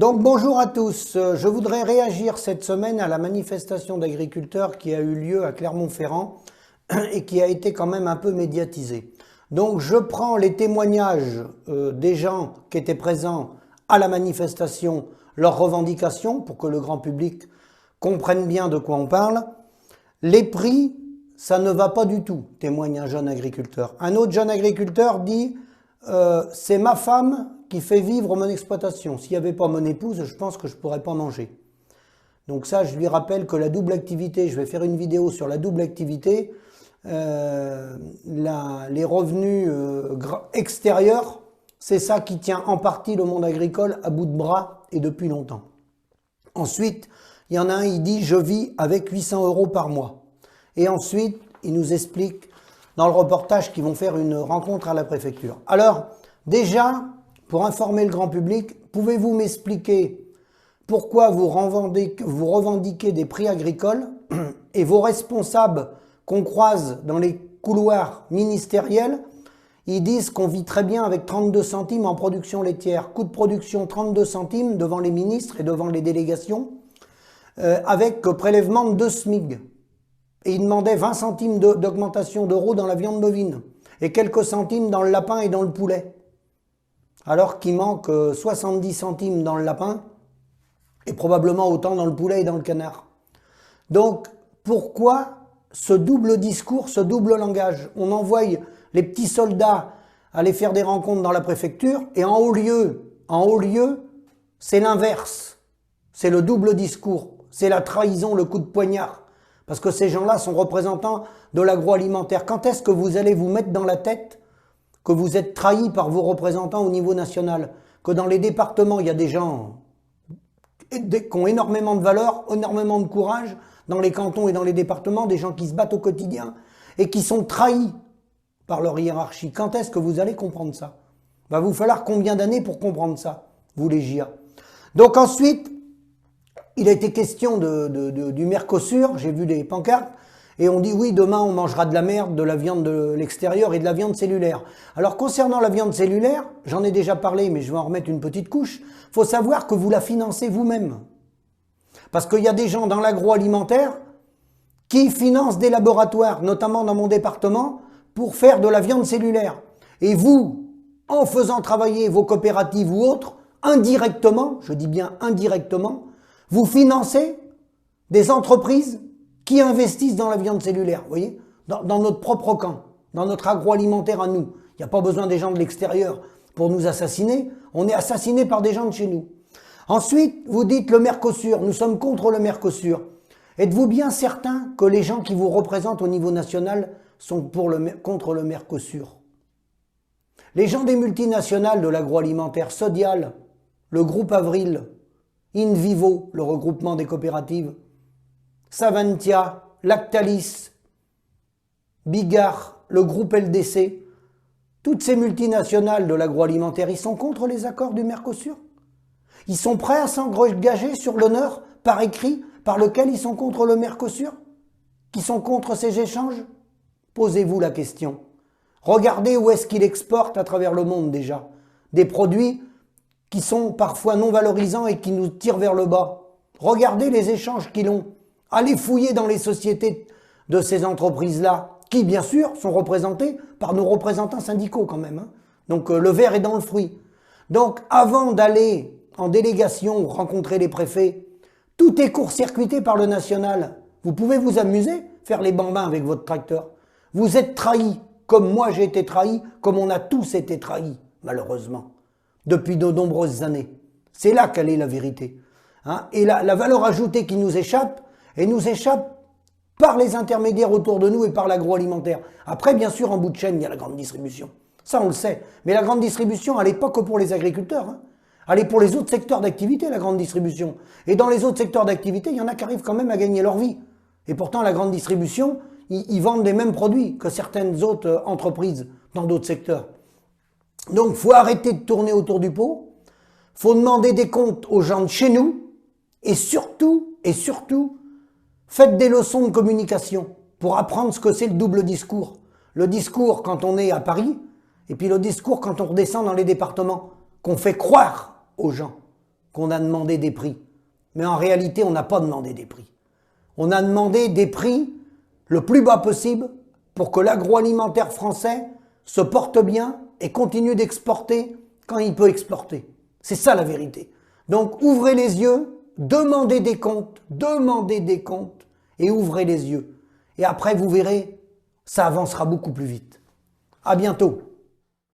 Donc bonjour à tous, je voudrais réagir cette semaine à la manifestation d'agriculteurs qui a eu lieu à Clermont-Ferrand et qui a été quand même un peu médiatisée. Donc je prends les témoignages des gens qui étaient présents à la manifestation, leurs revendications pour que le grand public comprenne bien de quoi on parle. Les prix, ça ne va pas du tout, témoigne un jeune agriculteur. Un autre jeune agriculteur dit c'est ma femme qui fait vivre mon exploitation. S'il n'y avait pas mon épouse, je pense que je ne pourrais pas manger. Donc ça, je lui rappelle que la double activité, je vais faire une vidéo sur la double activité, les revenus extérieurs, c'est ça qui tient en partie le monde agricole à bout de bras et depuis longtemps. Ensuite, il y en a un, il dit « je vis avec 800 € par mois ». Et ensuite, il nous explique dans le reportage qu'ils vont faire une rencontre à la préfecture. Alors, déjà, pour informer le grand public, pouvez-vous m'expliquer pourquoi vous revendiquez des prix agricoles et vos responsables qu'on croise dans les couloirs ministériels, ils disent qu'on vit très bien avec 32 centimes en production laitière. Coût de production 32 centimes devant les ministres et devant les délégations, avec prélèvement de 2 SMIG. Et ils demandaient 20 centimes d'augmentation d'euros dans la viande bovine et quelques centimes dans le lapin et dans le poulet. Alors qu'il manque 70 centimes dans le lapin et probablement autant dans le poulet et dans le canard. Donc, pourquoi ce double discours, ce double langage? On envoie les petits soldats aller faire des rencontres dans la préfecture et en haut lieu, c'est l'inverse. C'est le double discours, c'est la trahison, le coup de poignard. Parce que ces gens-là sont représentants de l'agroalimentaire. Quand est-ce que vous allez vous mettre dans la tête que vous êtes trahis par vos représentants au niveau national? Que dans les départements, il y a des gens qui ont énormément de valeur, énormément de courage, dans les cantons et dans les départements, des gens qui se battent au quotidien et qui sont trahis par leur hiérarchie. Quand est-ce que vous allez comprendre ça? Va vous falloir combien d'années pour comprendre ça, vous les JA? Donc ensuite, il a été question du Mercosur, j'ai vu les pancartes, et on dit oui, demain on mangera de la merde, de la viande de l'extérieur et de la viande cellulaire. Alors concernant la viande cellulaire, j'en ai déjà parlé, mais je vais en remettre une petite couche, il faut savoir que vous la financez vous-même. Parce qu'il y a des gens dans l'agroalimentaire qui financent des laboratoires, notamment dans mon département, pour faire de la viande cellulaire. Et vous, en faisant travailler vos coopératives ou autres, indirectement, je dis bien indirectement, vous financez des entreprises qui investissent dans la viande cellulaire, vous voyez, dans notre propre camp, dans notre agroalimentaire à nous. Il n'y a pas besoin des gens de l'extérieur pour nous assassiner, on est assassinés par des gens de chez nous. Ensuite, vous dites le Mercosur, nous sommes contre le Mercosur. Êtes-vous bien certain que les gens qui vous représentent au niveau national sont contre le Mercosur? Les gens des multinationales de l'agroalimentaire, Sodial, le groupe Avril, InVivo, le regroupement des coopératives, Saventia, Lactalis, Bigard, le groupe LDC, toutes ces multinationales de l'agroalimentaire, ils sont contre les accords du Mercosur? Ils sont prêts à s'engager sur l'honneur par écrit par lequel ils sont contre le Mercosur? Qui sont contre ces échanges? Posez-vous la question. Regardez où est-ce qu'ils exportent à travers le monde déjà. Des produits qui sont parfois non valorisants et qui nous tirent vers le bas. Regardez les échanges qu'ils ont. Allez fouiller dans les sociétés de ces entreprises-là, qui bien sûr sont représentées par nos représentants syndicaux quand même. Donc le verre est dans le fruit. Donc avant d'aller en délégation rencontrer les préfets, tout est court-circuité par le national. Vous pouvez vous amuser, faire les bambins avec votre tracteur. Vous êtes trahis, comme moi j'ai été trahi, comme on a tous été trahis, malheureusement, depuis de nombreuses années. C'est là qu'elle est la vérité. Et la valeur ajoutée qui nous échappe, elle nous échappe par les intermédiaires autour de nous et par l'agroalimentaire. Après, bien sûr, en bout de chaîne, il y a la grande distribution. Ça, on le sait. Mais la grande distribution, elle n'est pas que pour les agriculteurs. Elle est pour les autres secteurs d'activité, la grande distribution. Et dans les autres secteurs d'activité, il y en a qui arrivent quand même à gagner leur vie. Et pourtant, la grande distribution, ils vendent les mêmes produits que certaines autres entreprises dans d'autres secteurs. Donc, il faut arrêter de tourner autour du pot. Il faut demander des comptes aux gens de chez nous. Et surtout, faites des leçons de communication pour apprendre ce que c'est le double discours. Le discours quand on est à Paris, et puis le discours quand on redescend dans les départements, qu'on fait croire aux gens qu'on a demandé des prix. Mais en réalité, on n'a pas demandé des prix. On a demandé des prix le plus bas possible pour que l'agroalimentaire français se porte bien et continue d'exporter quand il peut exporter. C'est ça la vérité. Donc ouvrez les yeux, demandez des comptes et ouvrez les yeux. Et après vous verrez, ça avancera beaucoup plus vite. À bientôt.